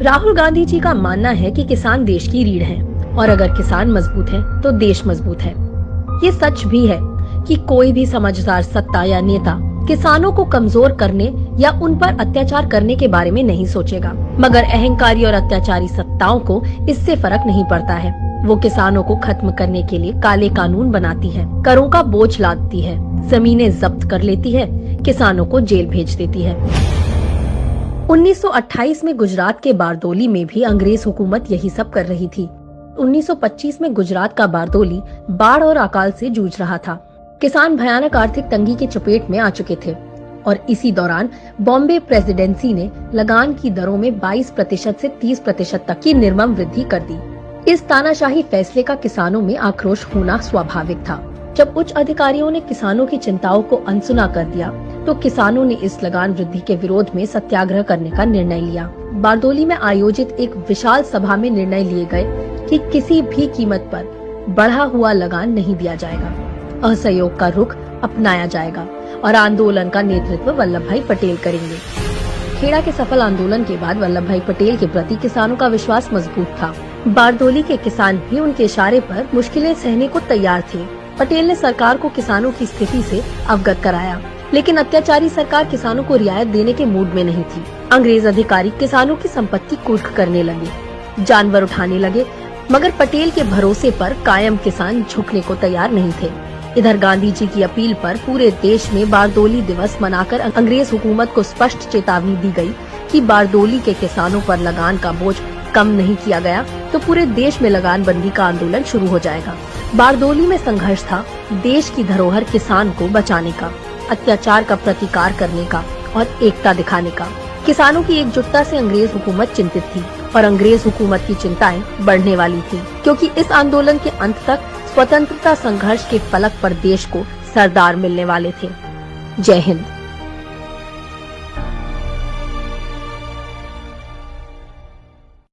राहुल गांधी जी का मानना है कि किसान देश की रीढ़ हैं और अगर किसान मजबूत है तो देश मजबूत है। ये सच भी है कि कोई भी समझदार सत्ता या नेता किसानों को कमजोर करने या उन पर अत्याचार करने के बारे में नहीं सोचेगा, मगर अहंकारी और अत्याचारी सत्ताओं को इससे फर्क नहीं पड़ता है। वो किसानों को खत्म करने के लिए काले कानून बनाती है, करों का बोझ लादती है, जमीनें जब्त कर लेती है, किसानों को जेल भेज देती है। 1928 में गुजरात के बारदोली में भी अंग्रेज हुकूमत यही सब कर रही थी। 1925 में गुजरात का बारदोली बाढ़ और अकाल से जूझ रहा था। किसान भयानक आर्थिक तंगी की चपेट में आ चुके थे और इसी दौरान बॉम्बे प्रेसिडेंसी ने लगान की दरों में 22% से 30% तक की निर्मम वृद्धि कर दी। इस तानाशाही फैसले का किसानों में आक्रोश होना स्वाभाविक था। जब उच्च अधिकारियों ने किसानों की चिंताओं को अनसुना कर दिया तो किसानों ने इस लगान वृद्धि के विरोध में सत्याग्रह करने का निर्णय लिया। बारदोली में आयोजित एक विशाल सभा में निर्णय लिए गए कि किसी भी कीमत पर बढ़ा हुआ लगान नहीं दिया जाएगा, असहयोग का रुख अपनाया जाएगा और आंदोलन का नेतृत्व वल्लभ भाई पटेल करेंगे। खेड़ा के सफल आंदोलन के बाद वल्लभ भाई पटेल के प्रति किसानों का विश्वास मजबूत था। बारदोली के किसान भी उनके इशारे पर मुश्किलें सहने को तैयार थे। पटेल ने सरकार को किसानों की स्थिति से अवगत कराया, लेकिन अत्याचारी सरकार किसानों को रियायत देने के मूड में नहीं थी। अंग्रेज अधिकारी किसानों की संपत्ति कुर्क करने लगे, जानवर उठाने लगे, मगर पटेल के भरोसे पर कायम किसान झुकने को तैयार नहीं थे। इधर गांधी जी की अपील पर पूरे देश में बारदोली दिवस मनाकर अंग्रेज हुकूमत को स्पष्ट चेतावनी दी गई कि बारदोली के किसानों पर लगान का बोझ कम नहीं किया गया तो पूरे देश में लगान बंदी का आंदोलन शुरू हो जाएगा। बारदोली में संघर्ष था देश की धरोहर किसान को बचाने का, अत्याचार का प्रतिकार करने का और एकता दिखाने का। किसानों की एकजुटता से अंग्रेज हुकूमत चिंतित थी और अंग्रेज हुकूमत की चिंताएं बढ़ने वाली थी, क्योंकि इस आंदोलन के अंत तक स्वतंत्रता संघर्ष के फलक पर देश को सरदार मिलने वाले थे। जय हिंद।